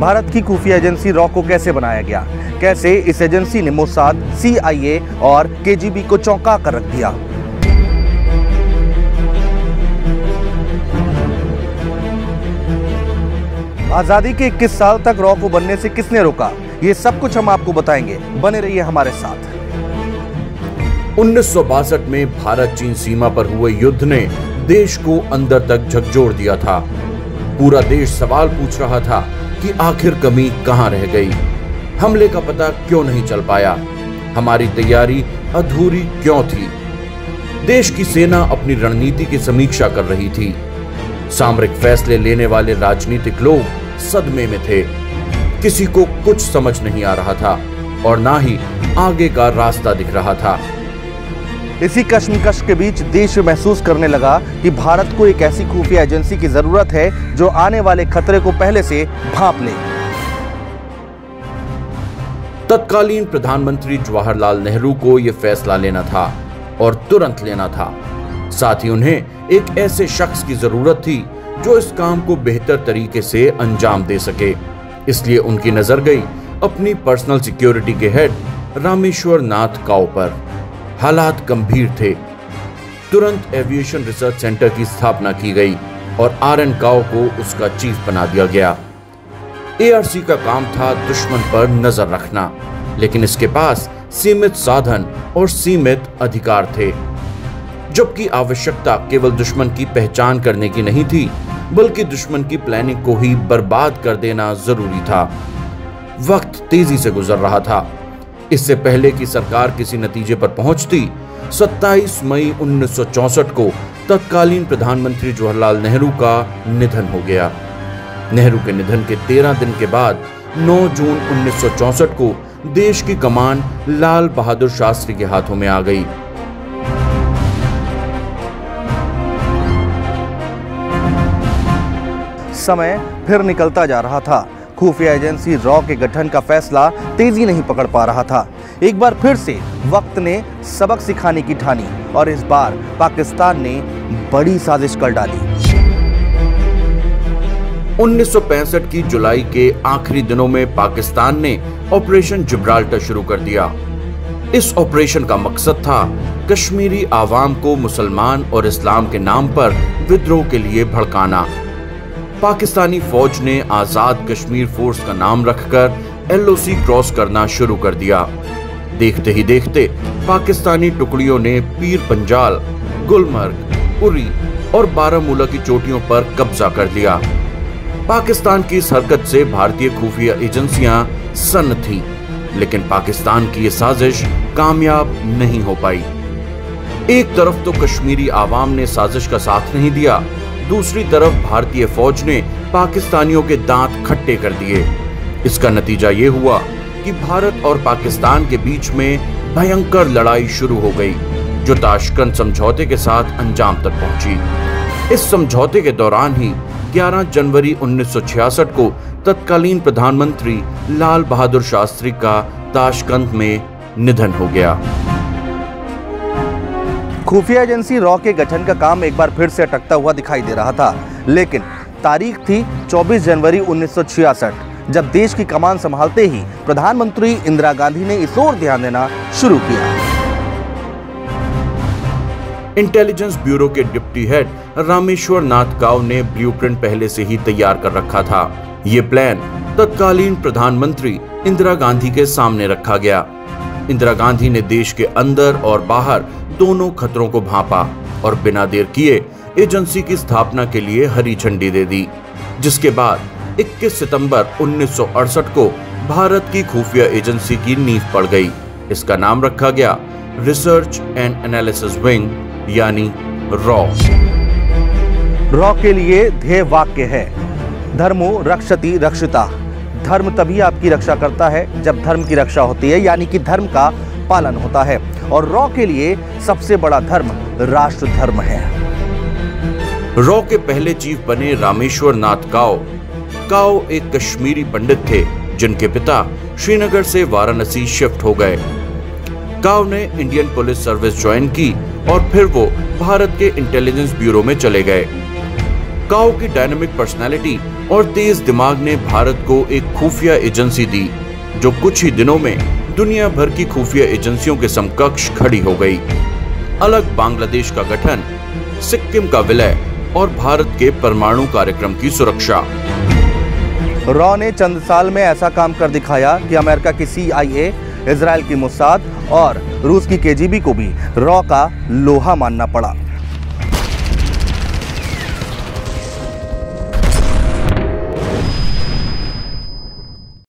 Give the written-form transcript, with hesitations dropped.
भारत की खुफिया agency raw को कैसे बनाया गया, कैसे इस एजेंसी ने मोसाद, CIA और KGB को चौंका कर रख दिया। आजादी के 21 साल तक रॉ को बनने से किसने रोका, ये सब कुछ हम आपको बताएंगे। बने रहिए हमारे साथ। 1962 में भारत चीन सीमा पर हुए युद्ध ने देश को अंदर तक झकझोर दिया था। पूरा देश सवाल पूछ रहा था कि आखिर कमी कहां रह गई, हमले का पता क्यों नहीं चल पाया, हमारी तैयारी अधूरी क्यों थी। देश की सेना अपनी रणनीति की समीक्षा कर रही थी। सामरिक फैसले लेने वाले राजनीतिक लोग सदमे में थे। किसी को कुछ समझ नहीं आ रहा था और ना ही आगे का रास्ता दिख रहा था। इसी कश्मकश के बीच देश महसूस करने लगा कि भारत को एक ऐसी खुफिया एजेंसी की जरूरत है जो आने वाले खतरे को पहले से भांप ले। तत्कालीन प्रधानमंत्री जवाहरलाल नेहरू को यह फैसला लेना था और तुरंत लेना था। साथ ही उन्हें एक ऐसे शख्स की जरूरत थी जो इस काम को बेहतर तरीके से अंजाम दे सके। इसलिए उनकी नजर गई अपनी पर्सनल सिक्योरिटी के हेड रामेश्वर नाथ काओ पर। हालात गंभीर थे। तुरंत एविएशन रिसर्च सेंटर की स्थापना की गई और RN काओ को उसका चीफ बना दिया गया। ARC का काम था दुश्मन पर नजर रखना, लेकिन इसके पास सीमित साधन और सीमित अधिकार थे। जबकि आवश्यकता केवल दुश्मन की पहचान करने की नहीं थी, बल्कि दुश्मन की प्लानिंग को ही बर्बाद कर देना जरूरी था। वक्त तेजी से गुजर रहा था। इससे पहले कि सरकार किसी नतीजे पर पहुंचती, 27 मई 1964 को तत्कालीन प्रधानमंत्री जवाहरलाल नेहरू का निधन हो गया। नेहरू के निधन के 13 दिन के बाद 9 जून 1964 को देश की कमान लाल बहादुर शास्त्री के हाथों में आ गई। समय फिर निकलता जा रहा था। खुफिया एजेंसी रॉ के गठन का फैसला तेजी नहीं पकड़ पा रहा था। एक बार फिर से वक्त ने सबक सिखाने की ठानी और इस बार पाकिस्तान ने बड़ी साजिश कर डाली। 1965 की जुलाई के आखिरी दिनों में पाकिस्तान ने ऑपरेशन जिब्राल्टर शुरू कर दिया। इस ऑपरेशन का मकसद था कश्मीरी आवाम को मुसलमान और इस्लाम के नाम पर विद्रोह के लिए भड़काना। पाकिस्तानी फौज ने आजाद कश्मीर फोर्स का नाम रखकर LOC क्रॉस करना शुरू कर दिया। देखते ही देखते पाकिस्तानी टुकड़ियों ने पीर पंजाल, गुलमर्ग, उरी और बारामूला की चोटियों पर कब्जा कर लिया। पाकिस्तान की इस हरकत से भारतीय खुफिया एजेंसियां सन्न थीं, लेकिन पाकिस्तान की ये साजिश कामयाब नहीं हो पाई। एक तरफ तो कश्मीरी आवाम ने साजिश का साथ नहीं दिया, दूसरी तरफ भारतीय फौज ने पाकिस्तानियों के दांत खट्टे कर दिए। इसका नतीजा ये हुआ कि भारत और पाकिस्तान के बीच में भयंकर लड़ाई शुरू हो गई, जो ताशकंद समझौते के साथ अंजाम तक पहुंची। इस समझौते के दौरान ही 11 जनवरी 1966 को तत्कालीन प्रधानमंत्री लाल बहादुर शास्त्री का ताशकंद में निधन हो गया। खुफिया एजेंसी रॉ के गठन का काम एक बार फिर से अटकता हुआ दिखाई दे रहा था, लेकिन तारीख थी 24 जनवरी 1966, जब देश की कमान संभालते ही प्रधानमंत्री इंदिरा गांधी ने इस ओर ध्यान देना शुरू किया। इंटेलिजेंस ब्यूरो के डिप्टी हेड रामेश्वर नाथ काओ ने ब्लूप्रिंट पहले से ही तैयार कर रखा था। ये प्लान तत्कालीन प्रधानमंत्री इंदिरा गांधी के सामने रखा गया। इंदिरा गांधी ने देश के अंदर और बाहर दोनों खतरों को भांपा और बिना देर किए एजेंसी की स्थापना के लिए हरी झंडी दे दी, जिसके बाद 21 सितंबर 1968 को भारत की खुफिया एजेंसी की नींव पड़ गई। इसका नाम रखा गया रिसर्च एंड एनालिसिस विंग, यानी रॉ। रॉ के लिए ध्येय वाक्य है, धर्मो रक्षति रक्षिता। धर्म तभी आपकी रक्षा करता है जब धर्म की रक्षा होती है, यानी कि धर्म का पालन होता है। और रॉ के लिए सबसे बड़ा धर्म राष्ट्र धर्म है। रॉ के पहले चीफ बने रामेश्वर नाथ काओ। काओ एक कश्मीरी पंडित थे जिनके पिता श्रीनगर से वाराणसी शिफ्ट हो गए। काओ ने इंडियन पुलिस सर्विस ज्वाइन की और फिर वो भारत के इंटेलिजेंस ब्यूरो में चले गए। काओ की डायनामिक पर्सनैलिटी और तेज दिमाग ने भारत को एक खुफिया एजेंसी दी जो कुछ ही दिनों में दुनिया भर की खुफिया एजेंसियों के समकक्ष खड़ी हो गई। अलग बांग्लादेश का गठन, सिक्किम का विलय और भारत के परमाणु कार्यक्रम की सुरक्षा। रॉ ने चंद साल में ऐसा काम कर दिखाया कि अमेरिका की CIA, इजराइल की मोसाद और रूस की KGB को भी रॉ का लोहा मानना पड़ा।